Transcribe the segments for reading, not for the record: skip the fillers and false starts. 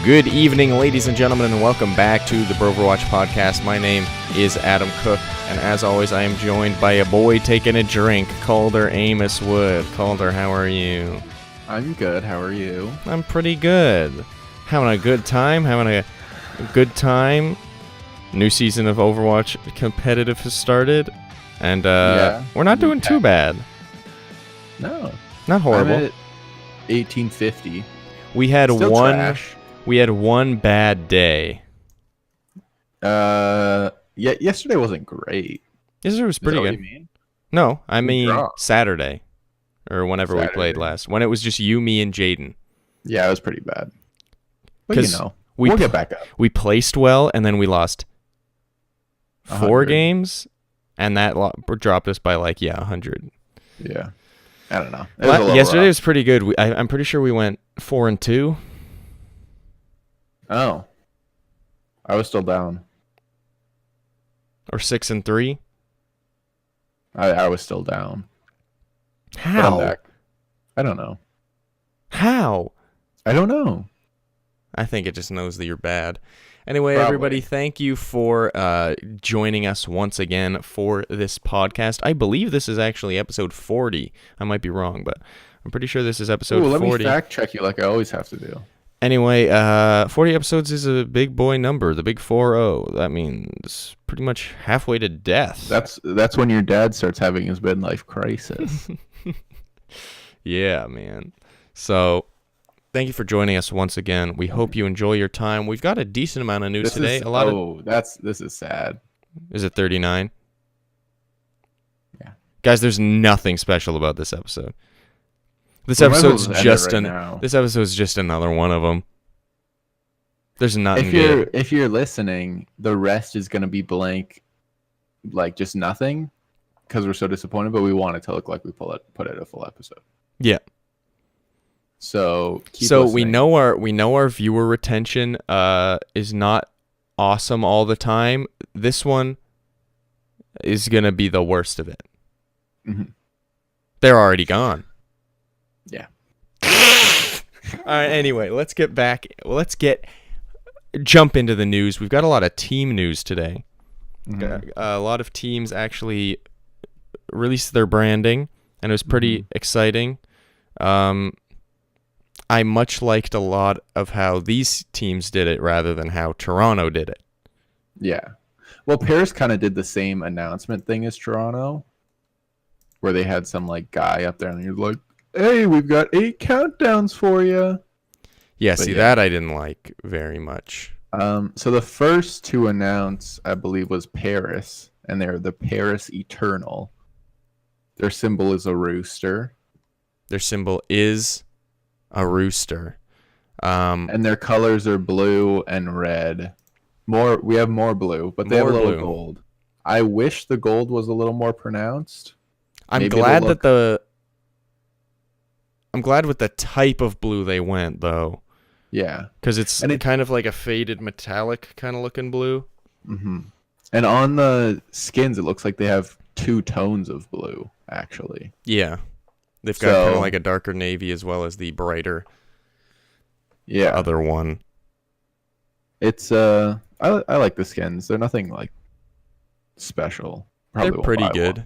Good evening, ladies and gentlemen, and welcome back to the Broverwatch podcast. My name is Adam Cook, and as always, I am joined by a boy taking a drink, Calder Amos Wood. Calder, how are you? I'm good. How are you? I'm pretty good. Having a good time. New season of Overwatch competitive has started, and we're not doing too bad. No. Not horrible. I'm at 1850. We had Still trash. We had one bad day. Yesterday wasn't great. Yesterday was pretty Is that good. What you mean? No, I mean draw. Saturday, or whenever we played last, when it was just you, me, and Jaden. Yeah, it was pretty bad. But we'll get back up. We placed well, and then we lost 4 games, and that dropped us by 100. Yeah, I don't know. Yesterday was pretty good. I'm pretty sure we went 4-2. Oh, I was still down. Or 6-3. I was still down. How? But I'm back. I don't know. How? I don't know. I think it just knows that you're bad. Anyway, Probably. Everybody, thank you for joining us once again for this podcast. I believe this is actually episode 40. I might be wrong, but I'm pretty sure this is episode 40. Let me fact check you like I always have to do. Anyway, 40 episodes is a big boy number, the big 40. That means pretty much halfway to death. That's when your dad starts having his midlife crisis. Yeah, man. So, thank you for joining us once again. We hope you enjoy your time. We've got a decent amount of news today. This is sad. Is it 39? Yeah. Guys, there's nothing special about this episode. This episode's just another one of them. There's nothing good. If you're listening, the rest is going to be blank, like just nothing, because we're so disappointed. But we want it to look like we put it a full episode. Yeah. So we know our viewer retention is not awesome all the time. This one is gonna be the worst of it. Mm-hmm. They're already gone. Yeah. All right. Anyway, let's jump into the news. We've got a lot of team news today. Mm-hmm. A lot of teams actually released their branding, and it was pretty exciting. I much liked a lot of how these teams did it rather than how Toronto did it. Yeah. Well, Paris kind of did the same announcement thing as Toronto, where they had some guy up there and you're like, hey, we've got 8 countdowns for you. Yeah, that I didn't like very much. So the first to announce, I believe, was Paris, and they're the Paris Eternal. Their symbol is a rooster. Their symbol is a rooster. And their colors are blue and red. We have more blue, but they have a little gold. I wish the gold was a little more pronounced. I'm glad with the type of blue they went, though. Yeah. Because it's kind of like a faded metallic kind of looking blue. Mm-hmm. And on the skins, it looks like they have 2 tones of blue, actually. Yeah. They've got kind of like a darker navy as well as the brighter other one. It's I like the skins. They're nothing special. They're pretty good.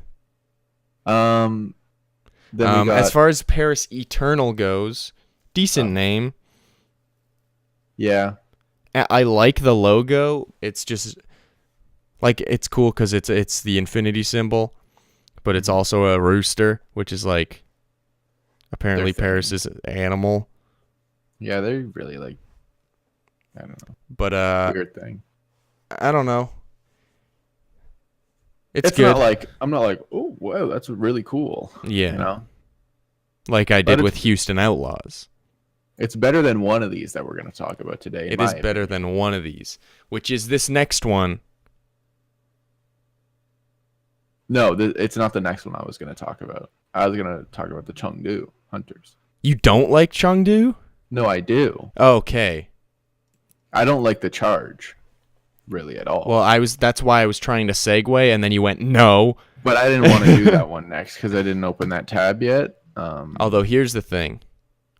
Then as far as Paris Eternal goes, decent name. Yeah. I like the logo. It's just it's cool because it's the infinity symbol, but it's also a rooster, which is apparently Paris's animal. Yeah, they're really I don't know. But weird thing. I don't know. It's good. I'm not oh wow, that's really cool. Yeah. You know? Like I did with Houston Outlaws. It's better than one of these that we're going to talk about today. It is better than one of these, which is this next one. No, it's not the next one I was going to talk about. I was going to talk about the Chengdu Hunters. You don't like Chengdu? No, I do. Okay. I don't like the charge, really, at all. Well, that's why I was trying to segue, and then you went, no. But I didn't want to do that one next because I didn't open that tab yet. Although, here's the thing.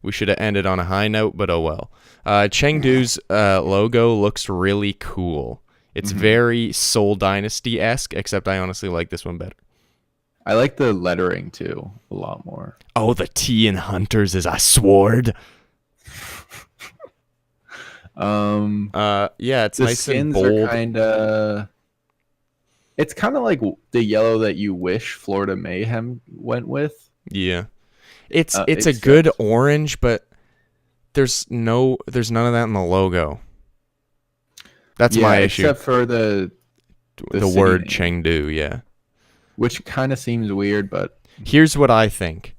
We should have ended on a high note, but oh well. Chengdu's logo looks really cool. It's very Seoul Dynasty-esque, except I honestly like this one better. I like the lettering too a lot more. Oh, the T in Hunters is a sword. Yeah, it's The nice and skins are bold. kind of. It's kind of like the yellow that you wish Florida Mayhem went with. Yeah. It's a Except- good orange, but there's none of that in the logo. That's my issue. Except for the word city name, Chengdu, yeah. which kind of seems weird, but Here's what I think.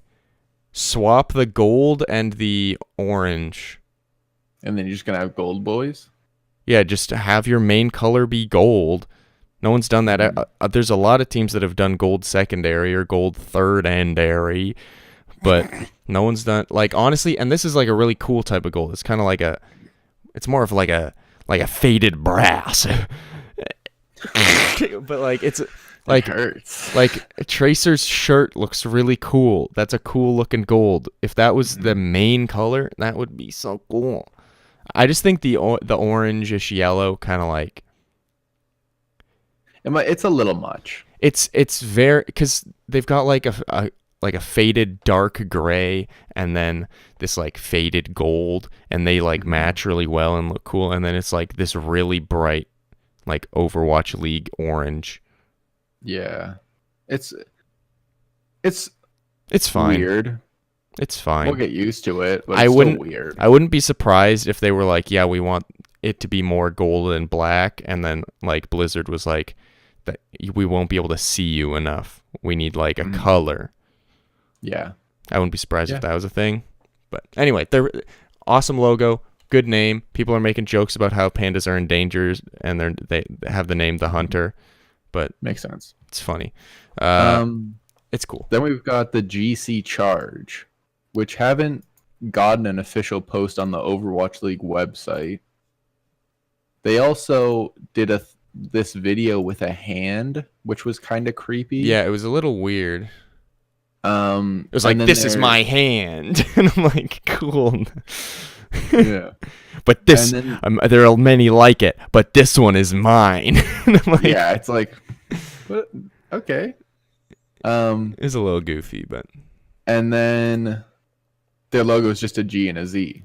Swap the gold and the orange. and then you're just gonna have gold boys. Yeah, just have your main color be gold. No one's done that. There's a lot of teams that have done gold secondary or gold thirdary, but no one's done, like, honestly, and this is like a really cool type of gold. It's kind of like it's more of like a faded brass. But like it's like It hurts. like Tracer's shirt looks really cool. That's a cool looking gold. If that was the main color, that would be so cool. I just think the orangish yellow kind of like It's a little much. it's very, because they've got like a faded dark gray and then this like faded gold, and they like match really well and look cool, and then it's like this really bright like Overwatch League orange. Yeah, it's fine. weird. It's fine. We'll get used to it. But I it's wouldn't- still weird. I wouldn't be surprised if they were like, yeah, we want it to be more gold and black, and then like Blizzard was like, that we won't be able to see you enough. We need like a color. Yeah. I wouldn't be surprised if that was a thing. But anyway, they're awesome logo, good name. People are making jokes about how pandas are endangered, and they have the name the Hunter, but Makes sense. it's funny. It's cool. Then we've got the GC Charge, which haven't gotten an official post on the Overwatch League website. They also did this video with a hand, which was kind of creepy. Yeah, it was a little weird. It was like, this is my hand. And I'm like, cool. Yeah. But this, And then- there are many like it, but this one is mine. And I'm like, Yeah, it's like, what? Okay. it's a little goofy, but And then their logo is just a G and a Z.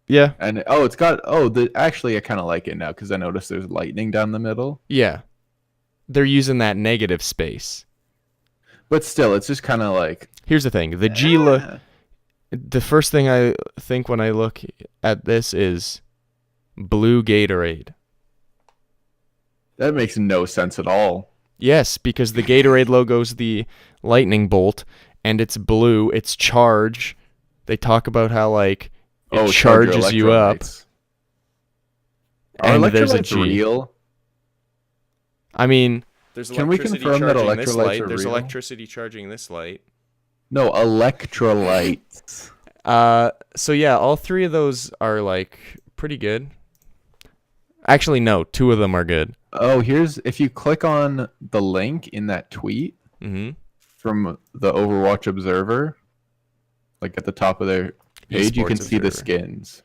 yeah, And actually I kind of like it now because I noticed there's lightning down the middle. yeah. They're using that negative space. But still, it's just kind of like, Here's the thing. The G the first thing I think when I look at this is blue Gatorade. that makes no sense at all. Yes, because the Gatorade logo's the lightning bolt, and it's blue. It's charge. They talk about how like it charge your charges you up. electrolytes. Are And there's a electrolytes G. real? I mean, there's Can we electricity confirm that charging this electrolytes light. are There's real? electricity charging this light. No, electrolytes. So yeah, all three of those are like pretty good. Actually, no, two of them are good. Oh, if you click on the link in that tweet from the Overwatch Observer, like at the top of their page, you Esports can see the Observer. skins.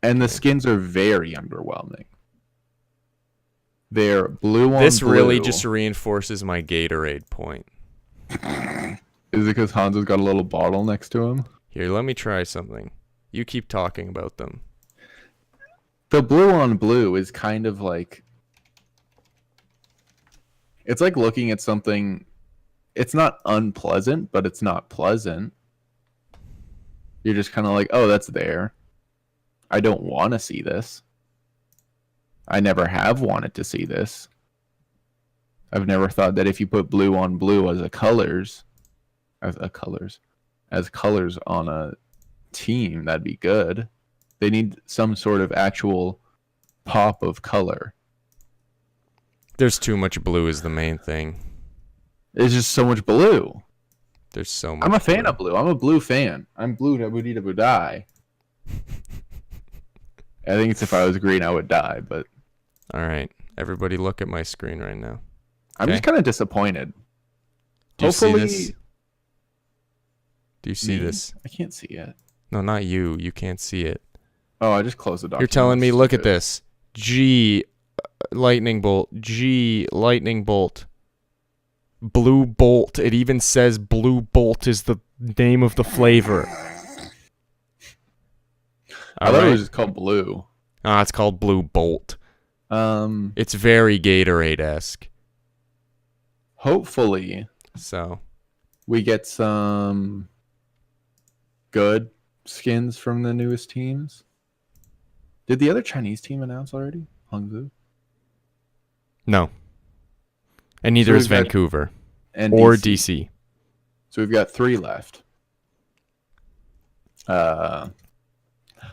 And the skins are very underwhelming. They're blue on This blue. really just reinforces my Gatorade point. Is it because Hanzo's got a little bottle next to him? Here, let me try something. You keep talking about them. The blue on blue is kind of like, it's like looking at something. It's not unpleasant, but it's not pleasant. You're just kind of like, oh, that's there. I don't want to see this. I never have wanted to see this. I've never thought that if you put blue on blue as colors on a team, that'd be good. They need some sort of actual pop of color. There's too much blue is the main thing. There's just so much blue. There's so much. I'm a fan blue. of blue. I'm a blue fan. I'm blue to Budita Budai. I think it's if I was green, I would die, but All right, everybody, look at my screen right now. I'm just kind of disappointed. Do you see Hopefully, this? Do you see Me? this? I can't see it. No, not you. You can't see it. Oh, I just closed the document. You're telling me, That's look at stupid. this. G, lightning bolt. G, lightning bolt. Blue bolt. It even says blue bolt is the name of the flavor. I thought it was just called blue. It's called blue bolt. Um, It's very Gatorade-esque. hopefully So, we get some good skins from the newest teams. Did the other Chinese team announce already? Hangzhou? no. And neither So is we've got- Vancouver. And Or DC. DC. So we've got 3 left.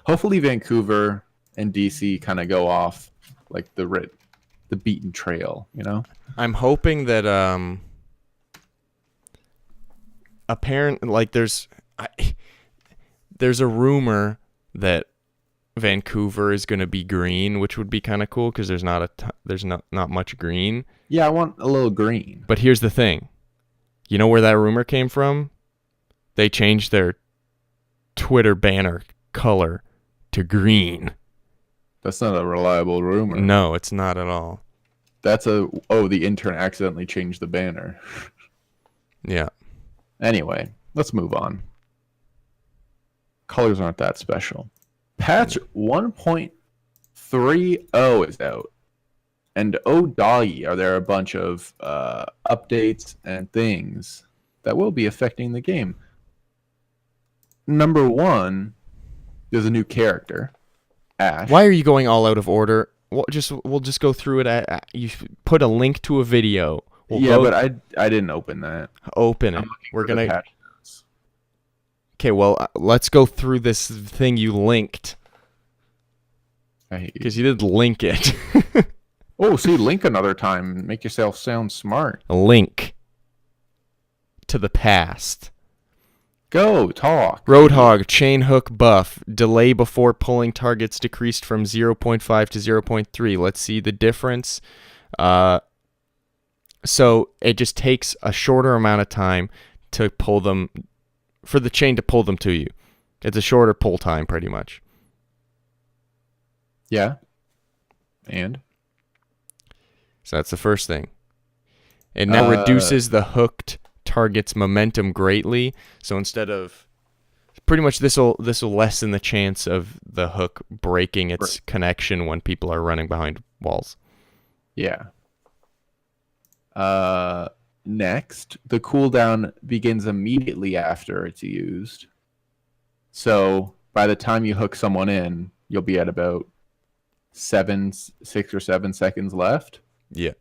Hopefully Vancouver and DC kind of go off like the beaten trail, you know? I'm hoping that there's a rumor that Vancouver is going to be green, which would be kind of cool because there's not much green. Yeah, I want a little green. But here's the thing. You know where that rumor came from? They changed their Twitter banner color to green. That's not a reliable rumor. No, it's not at all. That's the intern accidentally changed the banner. Yeah. Anyway, let's move on. Colors aren't that special. Patch 1.30 is out. And oh doggy, are there a bunch of updates and things that will be affecting the game. Number 1, there's a new character, Ash. Why are you going all out of order? We'll just go through it. You put a link to a video. But I didn't open that. Open it. We're gonna. Okay, well, let's go through this thing you linked. Because you did link it. Oh, see, link another time. Make yourself sound smart. A link to the past. Go, talk. Roadhog, chain hook buff. Delay before pulling targets decreased from 0.5 to 0.3. Let's see the difference. So it just takes a shorter amount of time to pull them, for the chain to pull them to you. It's a shorter pull time, pretty much. Yeah. And? So that's the first thing. It now reduces the hooked target's momentum greatly. So instead of, pretty much this will lessen the chance of the hook breaking its connection when people are running behind walls. Yeah. Next, the cooldown begins immediately after it's used. So by the time you hook someone in, you'll be at about 6 or 7 seconds left. Yeah.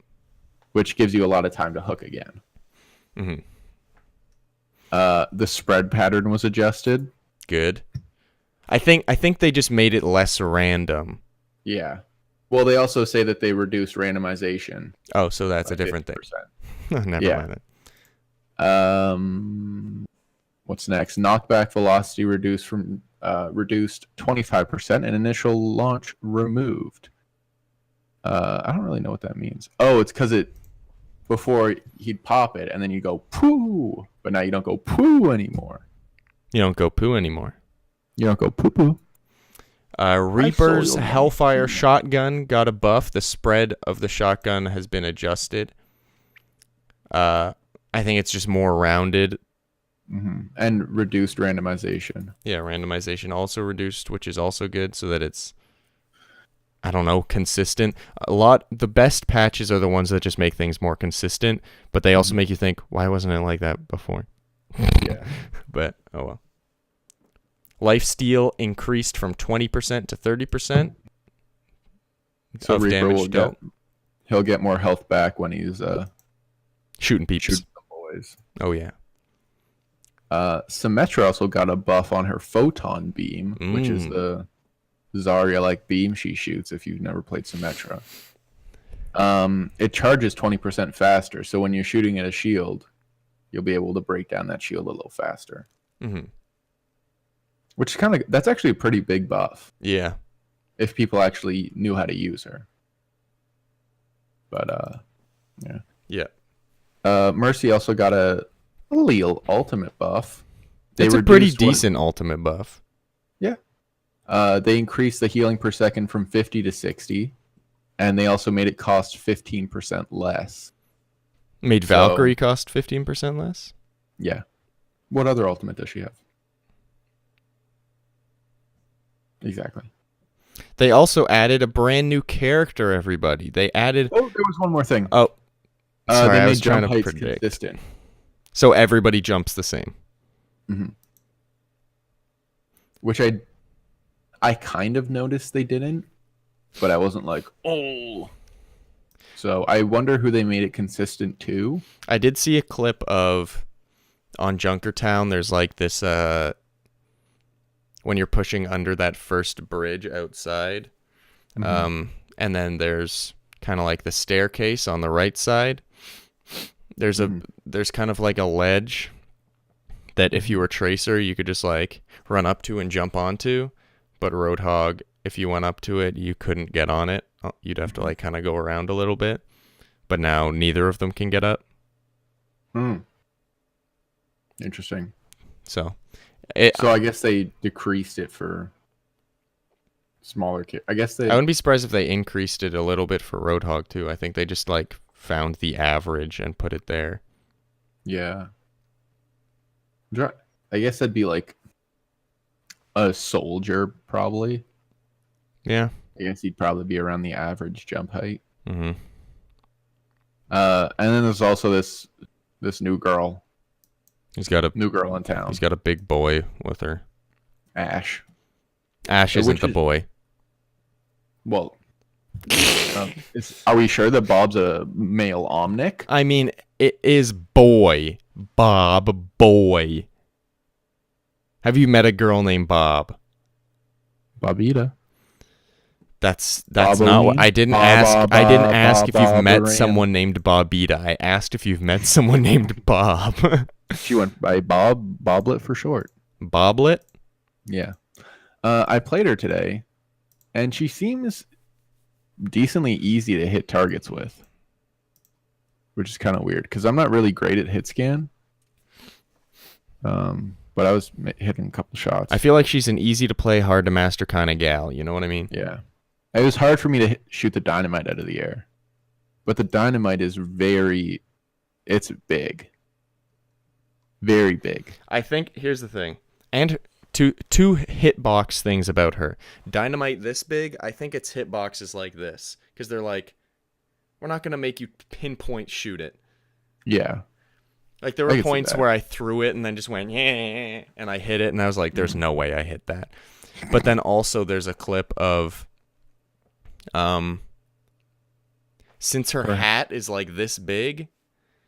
Which gives you a lot of time to hook again. Mm-hmm. The spread pattern was adjusted. Good. I think they just made it less random. Yeah. Well, they also say that they reduced randomization. Oh, so that's a different 50%. thing. Never mind it. What's next? Knockback velocity reduced 25% and initial launch removed. I don't really know what that means. Oh, it's because before he'd pop it and then you go poo, but now you don't go poo anymore. You don't go poo anymore. You don't go poo poo. Reaper's Hellfire shotgun got a buff. The spread of the shotgun has been adjusted. I think it's just more rounded. Mm-hmm. And reduced randomization. Yeah, randomization also reduced, which is also good, so that it's, I don't know, consistent. The best patches are the ones that just make things more consistent, but they also make you think, why wasn't it like that before? Yeah. But, oh well. Lifesteal increased from 20% to 30%. So of Reaper damage dealt. he'll get more health back when he's Shooting peeps. shooting the boys. Oh, yeah. Symmetra also got a buff on her photon beam, which is the Zarya-like beam she shoots if you've never played Symmetra. It charges 20% faster, so when you're shooting at a shield, you'll be able to break down that shield a little faster. Mm-hmm. Which that's actually a pretty big buff. Yeah. If people actually knew how to use her. But, yeah. Yeah. Mercy also got a little ultimate buff. It's a pretty decent ultimate buff. Yeah. They increased the healing per second from 50 to 60, and they also made it cost 15% less. Made Valkyrie cost 15% less? Yeah. What other ultimate does she have? Exactly. They also added a brand new character, everybody. They added... Oh, there was one more thing. Oh, sorry, they I made was trying jump to heights predict. consistent. So everybody jumps the same. Mm-hmm. Which I kind of noticed they didn't, but I wasn't like, oh. So I wonder who they made it consistent to. I did see a clip of... On Junkertown, there's like this... when you're pushing under that first bridge outside. And then there's kind of like the staircase on the right side. There's there's kind of like a ledge that if you were Tracer, you could just like run up to and jump onto. But Roadhog, if you went up to it, you couldn't get on it. You'd have to like kind of go around a little bit. But now neither of them can get up. Interesting. So I guess they decreased it for smaller kids. I wouldn't be surprised if they increased it a little bit for Roadhog too. I think they just like found the average and put it there. Yeah. I guess that'd be like a soldier probably. Yeah. I guess he'd probably be around the average jump height. Mm-hmm. And then there's also this new girl. He's got a new girl in town. He's got a big boy with her. Ash. Ash isn't the boy. Well, are we sure that Bob's a male omnic? I mean, it is boy. Bob, boy. Have you met a girl named Bob? Bobita. That's not what I didn't ask. I didn't ask if you've met someone named Bobita. I asked if you've met someone named Bob. She went by Boblet for short. Boblet? Yeah. I played her today, and she seems decently easy to hit targets with, which is kind of weird because I'm not really great at hit scan. But I was hitting a couple shots. I feel like she's an easy to play, hard to master kind of gal. You know what I mean? Yeah. It was hard for me to shoot the dynamite out of the air, but the dynamite is it's big. Very big. I think here's the thing, and two hitbox things about her. Dynamite this big, I think its hitbox is like this because they're like, we're not gonna make you pinpoint shoot it. Yeah. Like there were points where I threw it and then just went yeah, and I hit it and I was like, there's no way I hit that. But then also there's a clip of, since her hat is like this big.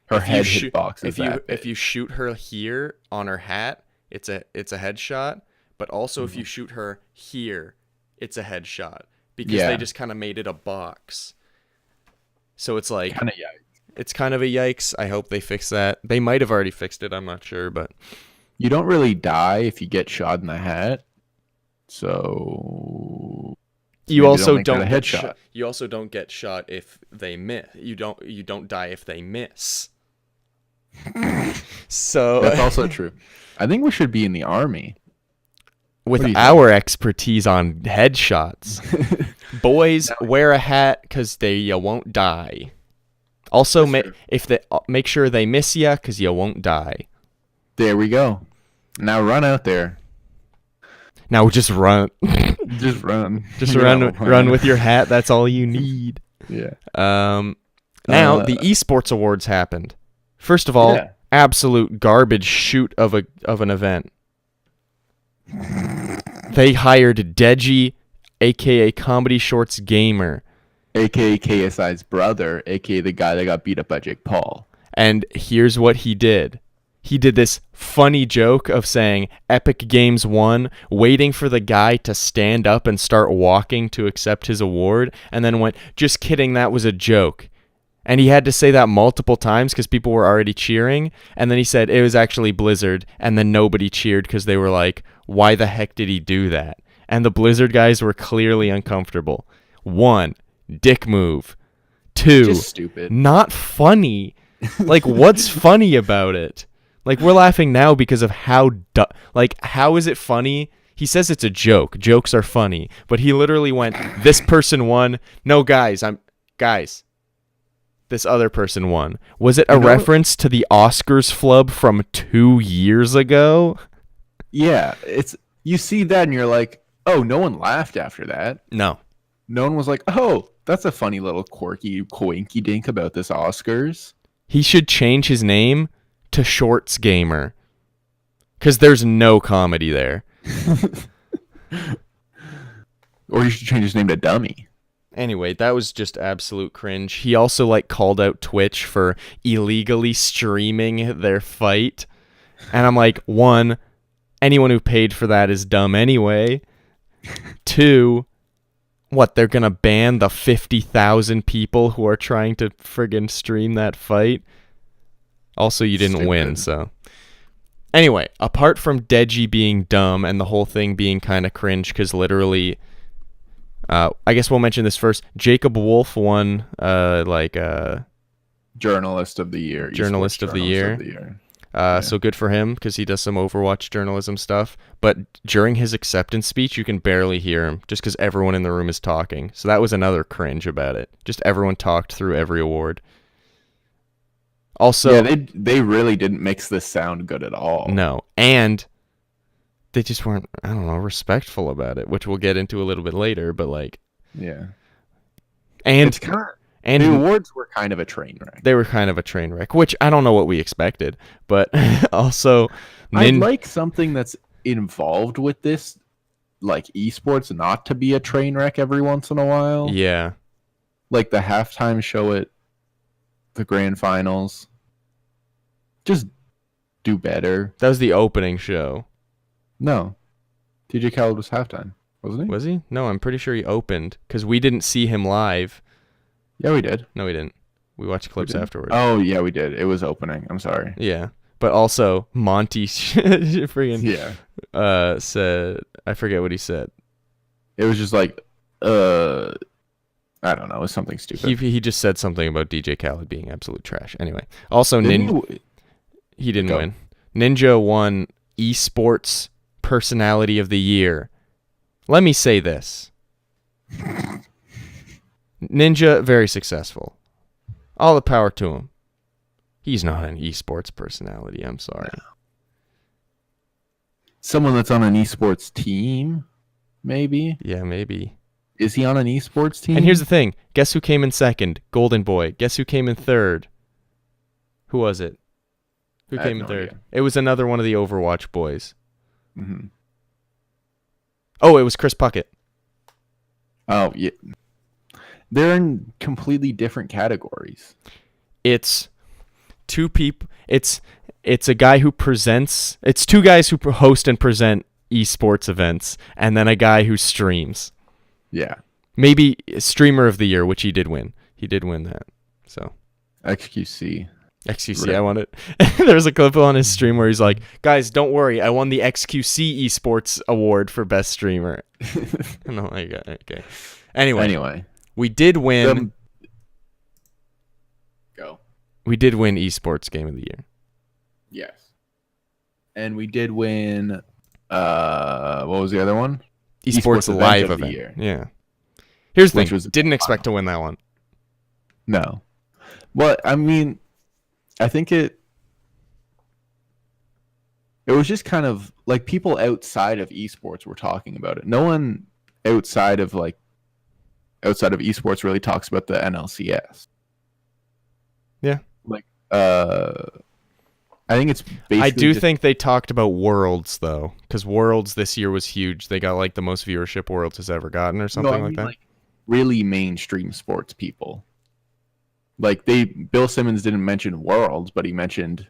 Her head hitbox is that big. If you shoot her here on her hat, it's a headshot. But also if you shoot her here, it's a headshot because they just kind of made it a box. So it's like kind of yikes. It's kind of a yikes. I hope they fix that. They might have already fixed it. I'm not sure, but you don't really die if you get shot in the hat. So you also don't get headshot. You also don't get shot if they miss. You don't die if they miss. So that's also true. I think we should be in the army. With our expertise on headshots. Boys, wear a hat because you won't die. Also, make sure they miss you because you won't die. There we go. Now run out there. Now just run. Just run. Just run with your hat. That's all you need. Yeah. Now the Esports Awards happened. First of all, absolute garbage shoot of an event. They hired Deji, aka Comedy Shorts Gamer, aka KSI's brother, aka the guy that got beat up by Jake Paul. And here's what he did. He did this funny joke of saying Epic Games won, waiting for the guy to stand up and start walking to accept his award, and then went, just kidding, that was a joke. And he had to say that multiple times because people were already cheering. And then he said it was actually Blizzard. And then nobody cheered because they were like, why the heck did he do that? And the Blizzard guys were clearly uncomfortable. 1, dick move. 2, just stupid. Not funny. Like, what's funny about it? Like, we're laughing now because of how how is it funny? He says it's a joke. Jokes are funny. But he literally went, this person won. No, guys, this other person won. Was it a reference to the Oscars flub from 2 years ago? Yeah, you see that and you're like, oh, no one laughed after that. No. No one was like, oh, that's a funny little quirky coinky dink about this Oscars. He should change his name to Shorts Gamer. Because there's no comedy there. Or you should change his name to Dummy. Anyway, that was just absolute cringe. He also called out Twitch for illegally streaming their fight. And I'm like, 1, anyone who paid for that is dumb anyway. 2, what, they're going to ban the 50,000 people who are trying to friggin' stream that fight? Also, you didn't win, so. Anyway, apart from Deji being dumb and the whole thing being kind of cringe, because literally, I guess we'll mention this first. Jacob Wolf won, Journalist of the Year. Journalist of the Year. So good for him, because he does some Overwatch journalism stuff. But during his acceptance speech, you can barely hear him, just because everyone in the room is talking. So that was another cringe about it. Just everyone talked through every award. Also, yeah, they really didn't mix this sound good at all. No, and they just weren't, I don't know, respectful about it, which we'll get into a little bit later. But yeah, and the awards were kind of a train wreck. They were kind of a train wreck, which I don't know what we expected, but also I'd like something that's involved with this, like esports, not to be a train wreck every once in a while. Yeah, like the halftime show at the grand finals. Just do better. That was the opening show. No, DJ Khaled was halftime, wasn't he? Was he? No, I'm pretty sure he opened, because we didn't see him live. Yeah, we did. No, we didn't. We watched clips afterwards. Oh, yeah, we did. It was opening. I'm sorry. Yeah. But also, Monty freaking said, I forget what he said. It was just like, I don't know. It was something stupid. He just said something about DJ Khaled being absolute trash. Anyway. Also, he didn't win. Ninja won Esports Personality of the Year. Let me say this. Ninja, very successful. All the power to him. He's not an esports personality. I'm sorry. No. Someone that's on an esports team, maybe? Yeah, maybe. Is he on an esports team? And here's the thing. Guess who came in second? Golden Boy. Guess who came in third? Who was it? Who came in third? Idea. It was another one of the Overwatch boys. Mm-hmm. Oh, it was Chris Puckett. Oh, yeah. They're in completely different categories. It's two people. It's a guy who presents. It's two guys who host and present esports events, and then a guy who streams. Yeah. Maybe Streamer of the Year, which he did win. He did win that. So. XQC. XQC, I won it. There's a clip on his stream where he's like, guys, don't worry. I won the XQC Esports Award for Best Streamer. And I'm like, okay. Anyway. We did win. Go. We did win Esports Game of the Year. Yes. And we did win, what was the other one? Esports Live event. Year. Yeah. Here's the thing. Didn't expect to win that one. No. Well, I mean, I think it was just kind of like people outside of esports were talking about it. No one outside of esports really talks about the NLCS. Yeah. Like, I think it's basically I do think they talked about Worlds, though, because Worlds this year was huge. They got like the most viewership Worlds has ever gotten or something like that. Like, really mainstream sports people. Like, Bill Simmons didn't mention Worlds, but he mentioned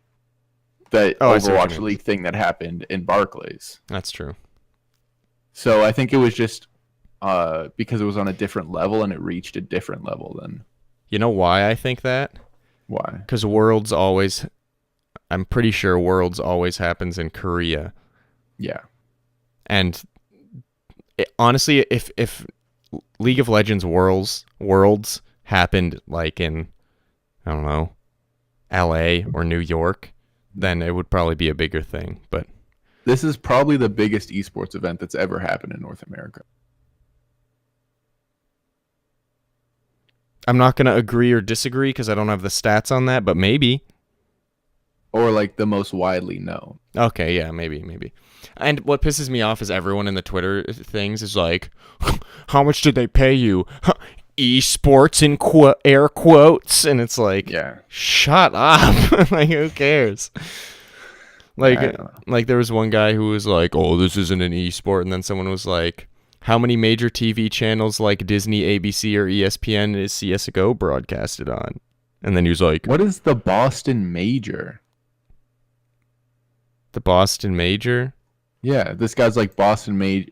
that Overwatch League thing that happened in Barclays. That's true. So I think it was just because it was on a different level and it reached a different level then. You know why I think that? Why? Because I'm pretty sure Worlds always happens in Korea. Yeah. And honestly, if League of Legends Worlds happened like in, I don't know, LA or New York, then it would probably be a bigger thing. But this is probably the biggest esports event that's ever happened in North America. I'm not going to agree or disagree because I don't have the stats on that, but maybe. Or like the most widely known. Okay, yeah, maybe. And what pisses me off is everyone in the Twitter things is like, how much did they pay you? Esports in air quotes. And it's like, Yeah. Shut up. Like, who cares? Like there was one guy who was like, oh, this isn't an esport. And then someone was like, how many major TV channels like Disney, ABC, or ESPN is CSGO broadcasted on? And then he was like, what is the Boston Major? The Boston Major? Yeah, this guy's like Boston Major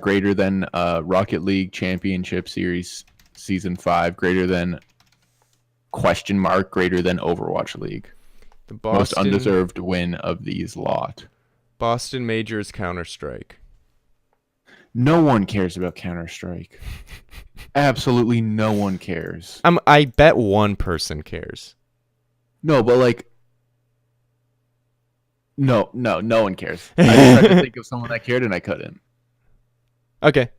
greater than Rocket League Championship Series Season 5, greater than question mark greater than Overwatch League. The most undeserved win of these lot. Boston Major is Counter-Strike. No one cares about Counter-Strike. Absolutely no one cares. I bet one person cares. No, but like, no one cares. I tried to think of someone that cared and I couldn't. Okay.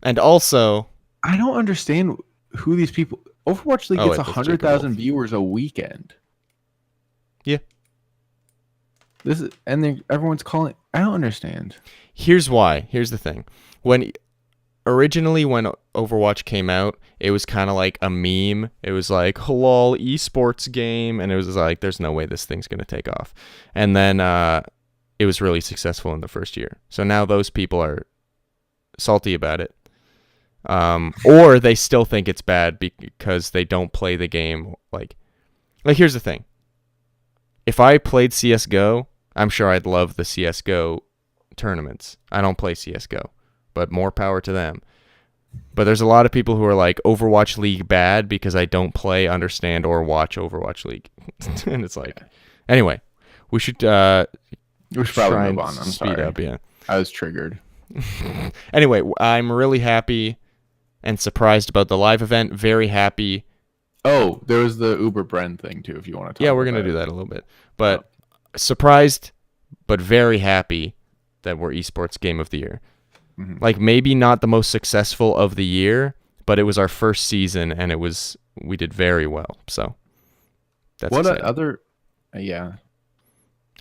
And also, I don't understand who these people. Overwatch League gets 100,000 viewers a weekend. Yeah. Everyone's calling. I don't understand. Here's why. Here's the thing. Originally when Overwatch came out, it was kind of like a meme. It was like, lol, esports game. And it was like, there's no way this thing's going to take off. And then it was really successful in the first year. So now those people are salty about it. Or they still think it's bad because they don't play the game. Like here's the thing. If I played CSGO, I'm sure I'd love the CSGO tournaments. I don't play CSGO, but more power to them. But there's a lot of people who are like, Overwatch League bad because I don't play, understand, or watch Overwatch League. And it's like, anyway, we should probably move on. I'm speed sorry. up, yeah. I was triggered. Anyway, I'm really happy and surprised about the live event. Very happy. Oh, there was the Uber Bren thing too, if you want to talk Yeah, we're going to do that in a little bit. But surprised, but very happy that we're Esports Game of the Year. Mm-hmm. Like, maybe not the most successful of the year, but it was our first season, and we did very well. So, that's what exciting. other... yeah.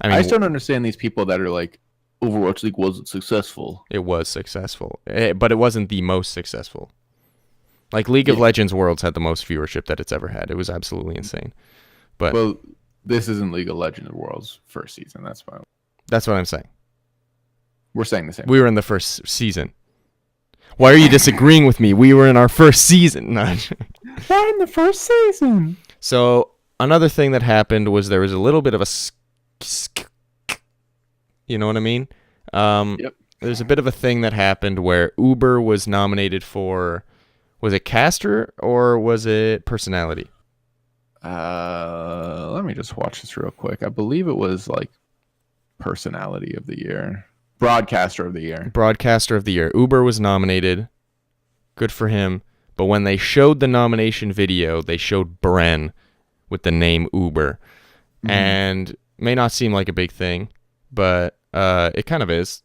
I mean, I just don't understand these people that are like, Overwatch League wasn't successful. It was successful, but it wasn't the most successful. Like, League of Legends Worlds had the most viewership that it's ever had. It was absolutely insane. But well, this isn't League of Legends Worlds first season. That's fine. That's what I'm saying. We're saying the same. We were in the first season. Why are you disagreeing with me? We were in our first season. We're in the first season. So another thing that happened was there was a little bit of a... You know what I mean? Yep. There's a bit of a thing that happened where Uber was nominated for... Was it caster or was it personality? Let me just watch this real quick. I believe it was like personality of the year. Broadcaster of the year. Broadcaster of the year. Uber was nominated. Good for him. But when they showed the nomination video, they showed Bren with the name Uber. Mm-hmm. And may not seem like a big thing, but it kind of is.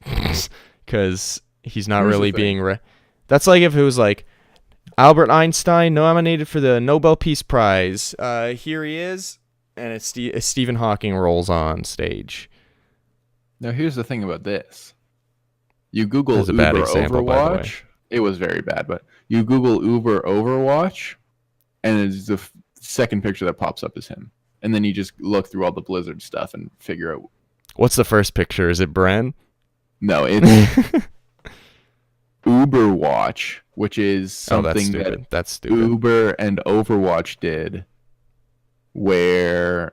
Because he's not really being... That's like if it was like, Albert Einstein nominated for the Nobel Peace Prize. Here he is. And it's Stephen Hawking rolls on stage. Now, here's the thing about this. You Google Uber bad example, Overwatch. It was very bad, but you Google Uber Overwatch, and it's the second picture that pops up is him. And then you just look through all the Blizzard stuff and figure out. What's the first picture? Is it Bren? No, it's Uberwatch, which is something that's stupid. Uber and Overwatch did, where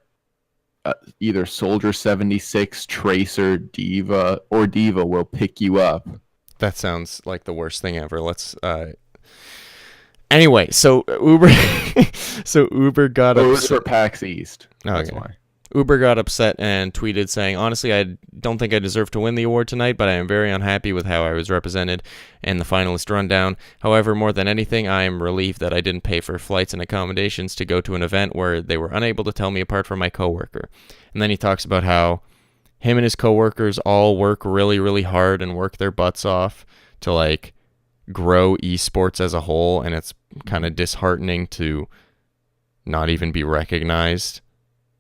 either Soldier 76, Tracer, Diva will pick you up. That sounds like the worst thing ever. Let's anyway, so Uber Uber got it was for PAX East. That's okay. why. Uber got upset and tweeted saying, honestly, I don't think I deserve to win the award tonight, but I am very unhappy with how I was represented in the finalist rundown. However, more than anything, I am relieved that I didn't pay for flights and accommodations to go to an event where they were unable to tell me apart from my coworker. And then he talks about how him and his coworkers all work really, really hard and work their butts off to like grow esports as a whole, and it's kind of disheartening to not even be recognized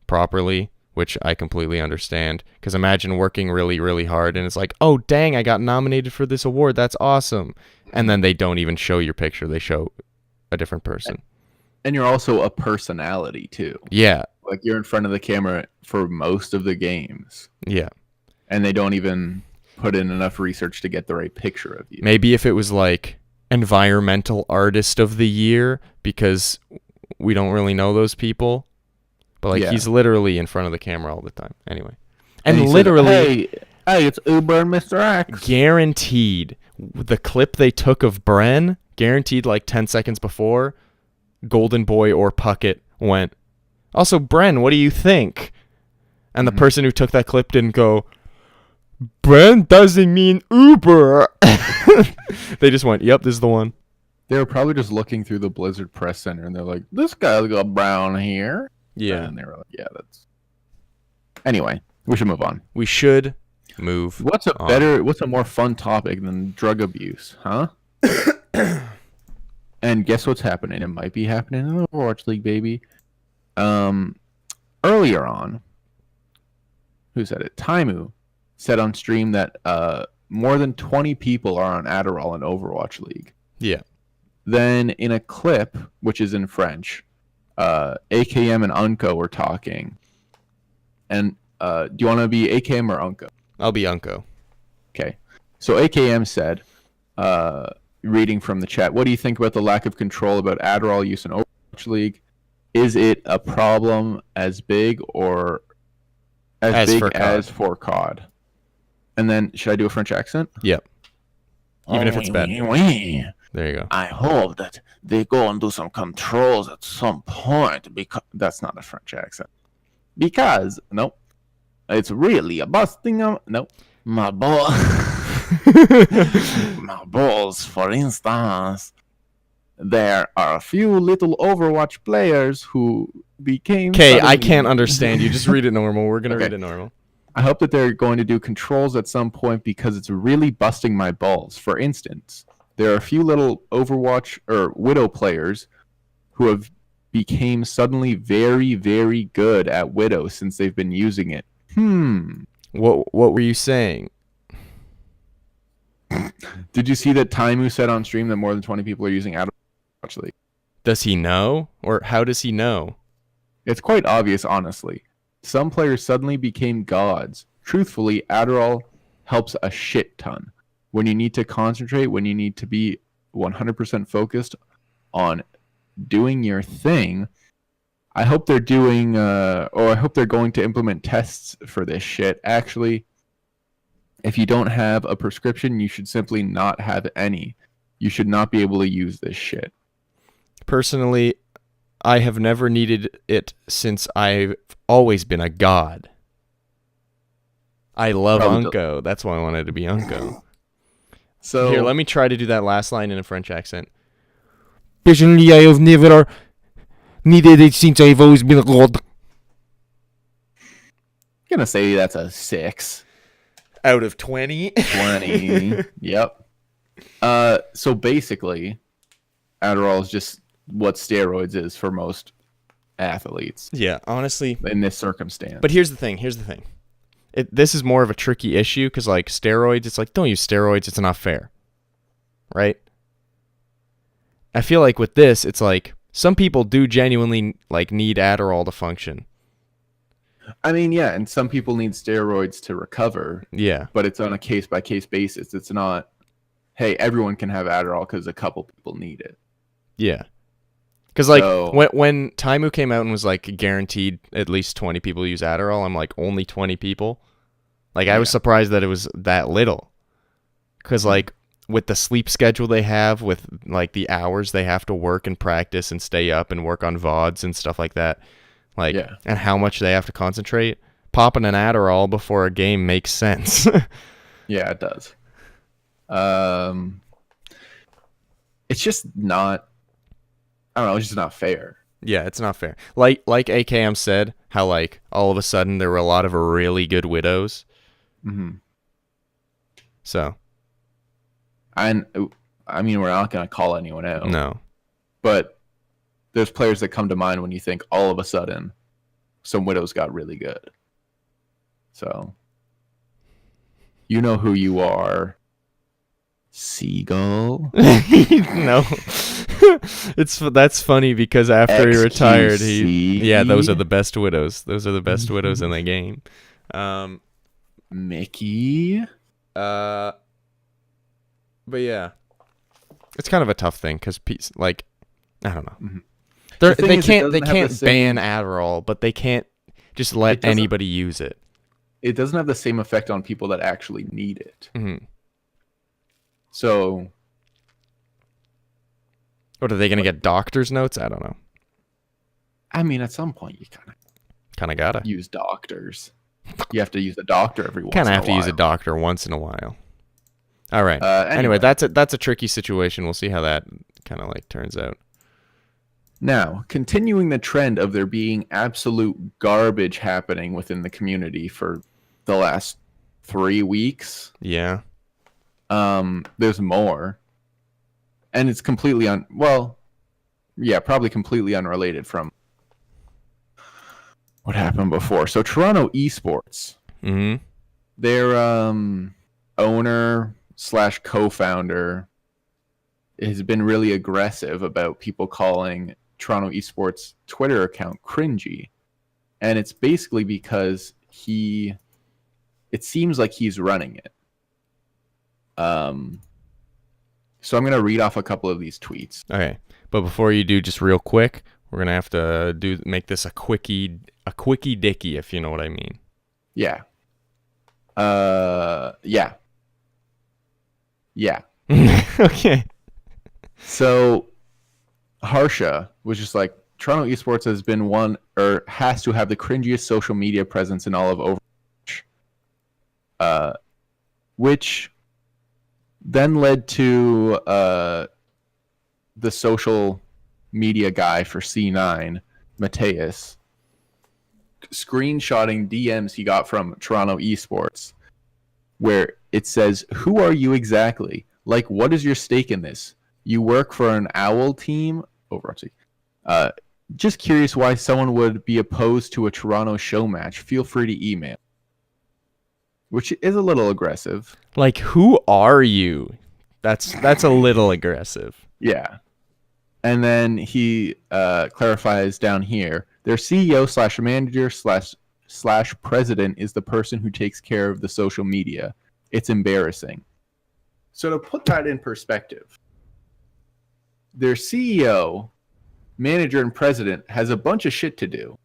properly, which I completely understand, because imagine working really, really hard and it's like, oh dang, I got nominated for this award, that's awesome, and then they don't even show your picture, they show a different person. And you're also a personality too. Yeah, like you're in front of the camera for most of the games. Yeah, and they don't even put in enough research to get the right picture of you. Maybe if it was like environmental artist of the year, because we don't really know those people. But like he's literally in front of the camera all the time. Anyway. And literally said, hey, it's Uber and Mr. X. Guaranteed the clip they took of Bren, guaranteed like 10 seconds before, Golden Boy or Puckett went, also Bren, what do you think? And the person who took that clip didn't go, Bren doesn't mean Uber. They just went, yep, this is the one. They were probably just looking through the Blizzard Press Center and they're like, this guy's got brown hair. Yeah. And they were like, yeah, that's... Anyway, we should move on. We should move What's a more fun topic than drug abuse, huh? And guess what's happening? It might be happening in the Overwatch League, baby. Earlier on, who said it? Taimu said on stream that more than 20 people are on Adderall in Overwatch League. Yeah. Then in a clip, which is in French, AKM and Unco were talking. And do you want to be AKM or Unco? I'll be Unco. Okay. So AKM said, reading from the chat, what do you think about the lack of control about Adderall use in Overwatch League? Is it a problem as big or as big as for COD? And then, should I do a French accent? Yep. Even if it's bad. There you go. I hope that they go and do some controls at some point, because that's not a French accent. Because, no, it's really a busting of, no, my ball. My balls, for instance. There are a few little Overwatch players who became... Okay, I can't understand you. Just read it normal. We're going to read it normal. I hope that they're going to do controls at some point because it's really busting my balls. For instance, there are a few little Overwatch or Widow players who have became suddenly very, very good at Widow since they've been using it. What were you saying? Did you see that Taimu said on stream that more than 20 people are using Overwatch League? Does he know? Or how does he know? It's quite obvious, honestly. Some players suddenly became gods. Truthfully, Adderall helps a shit ton. When you need to concentrate, when you need to be 100% focused on doing your thing, I hope they're doing, or I hope they're going to implement tests for this shit. Actually, if you don't have a prescription, you should simply not have any. You should not be able to use this shit. Personally, I have never needed it since I've always been a god. I love Unco. That's why I wanted to be Unco. So here, let me try to do that last line in a French accent. Personally, I have never needed it since I've always been a god. I'm gonna say that's a 6 out of 20. 20. Yep. So basically, Adderall is just what steroids is for most athletes. Yeah, honestly. In this circumstance. But here's the thing. This is more of a tricky issue because, like, steroids, it's like, don't use steroids. It's not fair. Right? I feel like with this, it's like, some people do genuinely, like, need Adderall to function. I mean, yeah, and some people need steroids to recover. Yeah. But it's on a case-by-case basis. It's not, hey, everyone can have Adderall because a couple people need it. Yeah. Because, like, when Taimu came out and was, like, guaranteed at least 20 people use Adderall, I'm like, only 20 people? Like, I was surprised that it was that little. Because, like, with the sleep schedule they have, with, like, the hours they have to work and practice and stay up and work on VODs and stuff like that, Like, Yeah. and how much they have to concentrate. Popping an Adderall before a game makes sense. Yeah, it does. It's just not. I don't know. It's just not fair. Yeah, it's not fair. Like AKM said, how like all of a sudden there were a lot of really good widows. Mm-hmm. So And I mean, we're not gonna call anyone out. no. But there's players that come to mind when you think all of a sudden some widows got really good. So you know who you are, Seagull. No. That's funny because after he retired, those are the best widows. Those are the best widows in the game. Mickey. But yeah, it's kind of a tough thing because like I don't know. Mm-hmm. They can't ban Adderall, but they can't just let anybody use it. It doesn't have the same effect on people that actually need it. Mm-hmm. So, what are they going to get? Doctor's notes? I don't know. I mean, at some point, you Kind of gotta use doctors. You have to use a doctor every once. Kind of have to use a doctor once in a while. All right. Anyway, that's a tricky situation. We'll see how that kind of like turns out. Now, continuing the trend of there being absolute garbage happening within the community for the last 3 weeks. Yeah. There's more. And it's completely probably completely unrelated from what happened before. So Toronto Esports. Mm-hmm. Their owner / co-founder has been really aggressive about people calling Toronto Esports Twitter account cringy. And it's basically because it seems like he's running it. So I'm going to read off a couple of these tweets. Okay. But before you do, just real quick, we're going to have to make this a quickie dicky, if you know what I mean. Yeah. Yeah. Okay. So Harsha was just like, Toronto Esports has been has to have the cringiest social media presence in all of Overwatch. Which then led to the social media guy for C9, Mateus, screenshotting DMs he got from Toronto Esports, where it says, "Who are you exactly? Like, what is your stake in this? You work for an owl team?" Overwatch. Just curious why someone would be opposed to a Toronto show match. Feel free to email. Which is a little aggressive. Like, who are you? That's a little aggressive. Yeah. And then he clarifies down here, their CEO / manager / president is the person who takes care of the social media. It's embarrassing. So to put that in perspective, their CEO, manager, and president has a bunch of shit to do.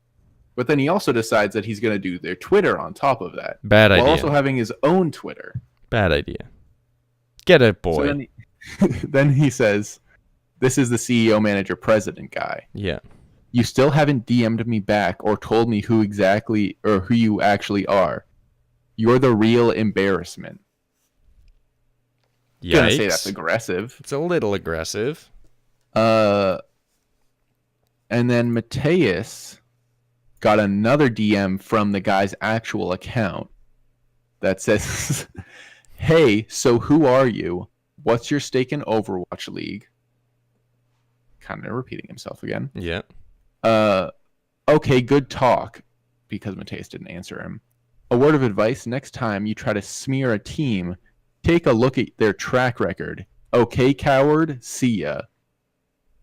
But then he also decides that he's going to do their Twitter on top of that. Bad idea. While also having his own Twitter. Bad idea. Get it, boy. So then he says, this is the CEO, manager, president guy. Yeah. You still haven't DM'd me back or told me who you actually are. You're the real embarrassment. Yikes. Gonna say that's aggressive. It's a little aggressive. And then Mateus got another DM from the guy's actual account that says, "Hey, so who are you? What's your stake in Overwatch League?" Kind of repeating himself again. Yeah. Okay, good talk, because Mateus didn't answer him. A word of advice, next time you try to smear a team, take a look at their track record. Okay, coward, see ya.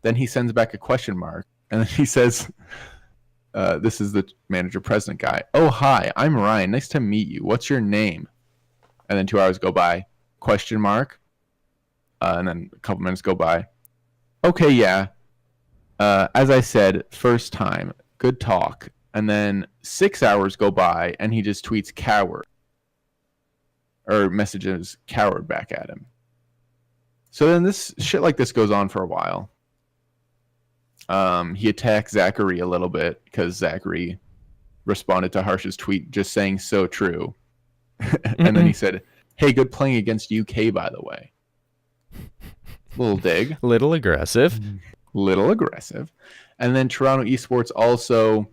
Then he sends back a question mark, and then he says, this is the manager president guy. Oh, hi, I'm Ryan. Nice to meet you. What's your name? And then 2 hours go by. Question mark. And then a couple minutes go by. Okay, yeah. As I said, first time. Good talk. And then 6 hours go by, and he just tweets coward. Or messages coward back at him. So then this shit like this goes on for a while. He attacked Zachary a little bit because Zachary responded to Harsh's tweet just saying so true. And then he said, hey, good playing against UK, by the way. Little dig. Little aggressive. Little aggressive. And then Toronto Esports also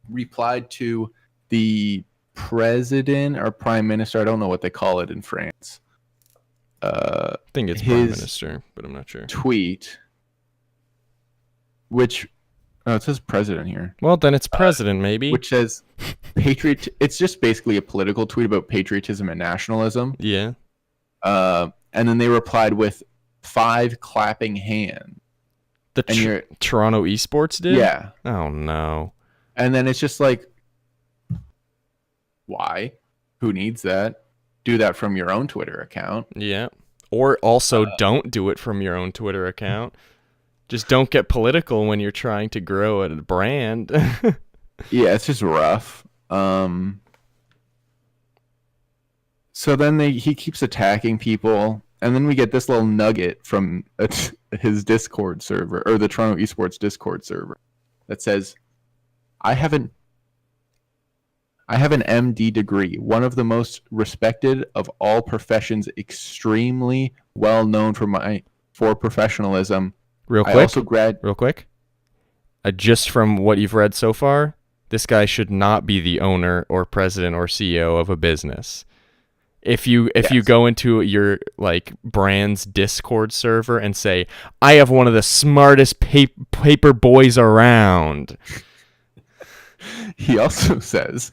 replied to the president or prime minister. I don't know what they call it in France. I think it's prime minister, but I'm not sure. Tweet, which it says president here. Well, then it's president, maybe. Which says patriot. It's just basically a political tweet about patriotism and nationalism. Yeah. And then they replied with 5 clapping hands. The Toronto Esports did? Yeah. Oh, no. And then it's just like, why? Who needs that? Do that from your own Twitter account. Yeah. Or also don't do it from your own Twitter account. Just don't get political when you're trying to grow a brand. Yeah, it's just rough. So then he keeps attacking people. And then we get this little nugget from his Discord server, or the Toronto Esports Discord server, that says, I have an MD degree, one of the most respected of all professions, extremely well known for professionalism. Real quick. Just from what you've read so far, this guy should not be the owner or president or CEO of a business. If you go into your like brand's Discord server and say, I have one of the smartest paper boys around. He also says,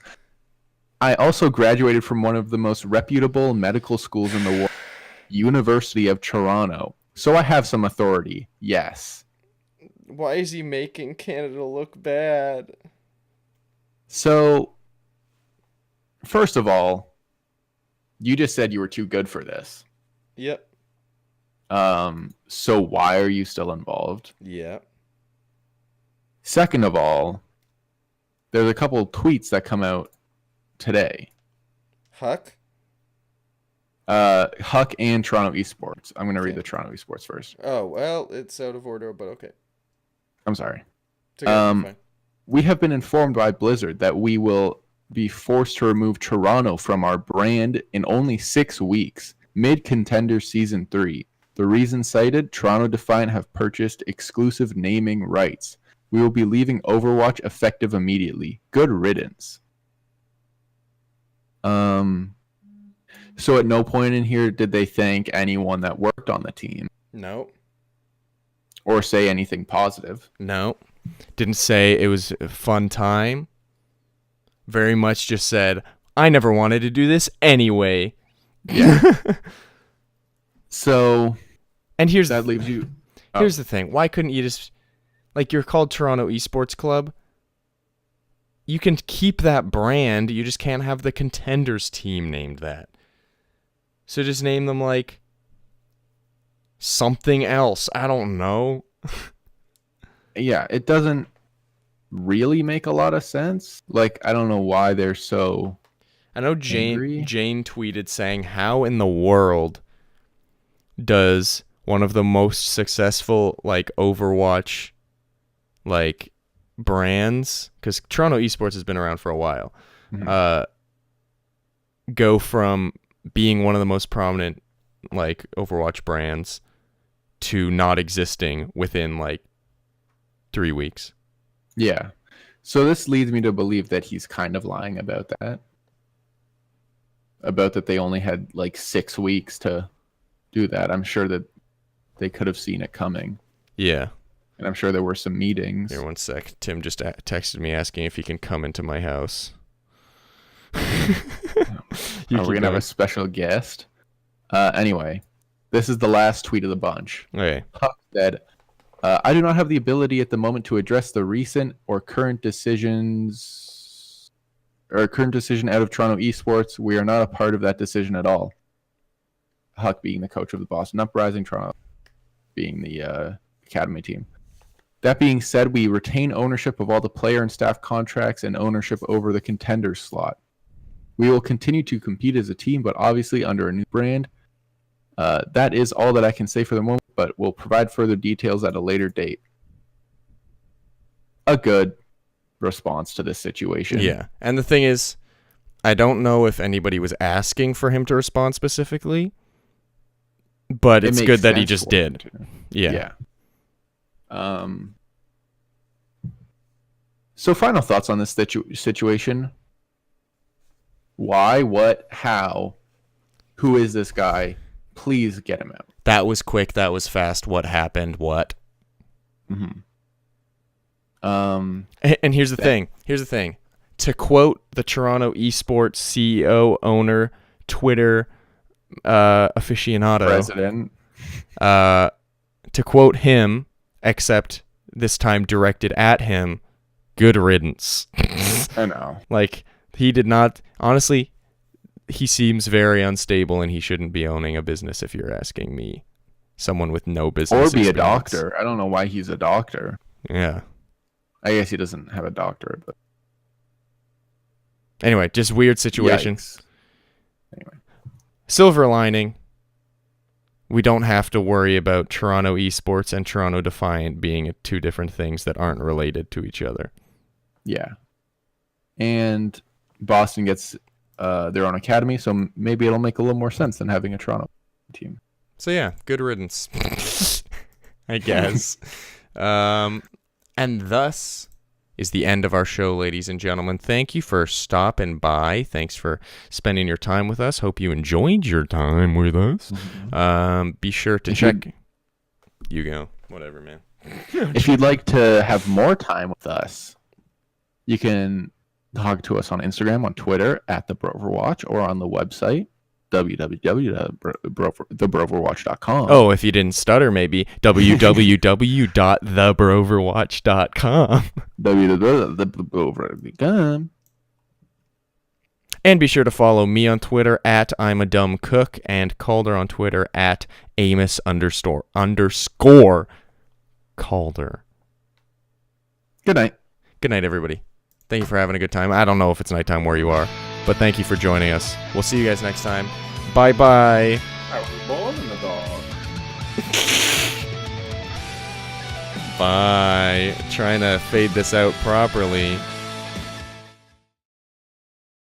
I also graduated from one of the most reputable medical schools in the world, University of Toronto. So I have some authority. Yes. Why is he making Canada look bad? So, first of all, you just said you were too good for this. Yep. So why are you still involved? Yeah. Second of all, there's a couple of tweets that come out today. Huck and Toronto Esports. I'm going to read the Toronto Esports first. Oh, well, it's out of order, but okay. I'm sorry. It's okay, fine. We have been informed by Blizzard that we will be forced to remove Toronto from our brand in only 6 weeks, mid-Contender Season 3. The reason cited, Toronto Defiant have purchased exclusive naming rights. We will be leaving Overwatch effective immediately. Good riddance. So at no point in here did they thank anyone that worked on the team. No. Or say anything positive. No. Didn't say it was a fun time. Very much just said, I never wanted to do this anyway. Yeah. So, and here's that leaves you. Here's the thing. Why couldn't you just, like, you're called Toronto Esports Club. You can keep that brand. You just can't have the Contenders team named that. So just name them like something else. I don't know. Yeah, it doesn't really make a lot of sense. Like, I don't know why they're so I know Jane tweeted saying, how in the world does one of the most successful like Overwatch like brands, because Toronto Esports has been around for a while, go from being one of the most prominent like Overwatch brands to not existing within like 3 weeks. Yeah. So this leads me to believe that he's kind of lying about that. About that they only had like 6 weeks to do that. I'm sure that they could have seen it coming. Yeah. And I'm sure there were some meetings. Here, one sec. Tim just texted me asking if he can come into my house. Are we going to have a special guest? Anyway, this is the last tweet of the bunch. Okay. Huck said, I do not have the ability at the moment to address the recent or current decision out of Toronto Esports. We are not a part of that decision at all. Huck being the coach of the Boston Uprising, Toronto being the academy team. That being said, we retain ownership of all the player and staff contracts and ownership over the contender slot. We will continue to compete as a team, but obviously under a new brand. That is all that I can say for the moment, but we'll provide further details at a later date. a good response to this situation. Yeah. And the thing is, I don't know if anybody was asking for him to respond specifically, but it's good that he just did. Yeah. So final thoughts on this situation. Why, what, how, who is this guy? Please get him out. That was quick. That was fast. What happened? What? Mm-hmm. And here's the thing. To quote the Toronto Esports CEO, owner, Twitter aficionado, president, to quote him, except this time directed at him, good riddance. I know. Like, he did not, honestly, he seems very unstable and he shouldn't be owning a business if you're asking me. Someone with no business Or be experience. a doctor. I don't know why he's a doctor. Yeah. I guess he doesn't have a doctorate, but anyway, just weird situation. Yikes. Anyway. Silver lining, we don't have to worry about Toronto Esports and Toronto Defiant being two different things that aren't related to each other. Yeah. And Boston gets their own academy, so maybe it'll make a little more sense than having a Toronto team. So yeah, good riddance, I guess. And thus is the end of our show, ladies and gentlemen. Thank you for stopping by. Thanks for spending your time with us. Hope you enjoyed your time with us. Mm-hmm. Be sure to check. You go. Whatever, man. If you'd like to have more time with us, you can talk to us on Instagram, on Twitter, at the Broverwatch, or on the website, www.thebroverwatch.com. Oh, if you didn't stutter, maybe www.thebroverwatch.com. www.thebroverwatch.com. And be sure to follow me on Twitter at I'm a Dumb Cook and Calder on Twitter at Amos_Calder. Good night. Good night, everybody. Thank you for having a good time. I don't know if it's nighttime where you are, but thank you for joining us. We'll see you guys next time. Bye-bye. I was born in the dog. Bye. Trying to fade this out properly.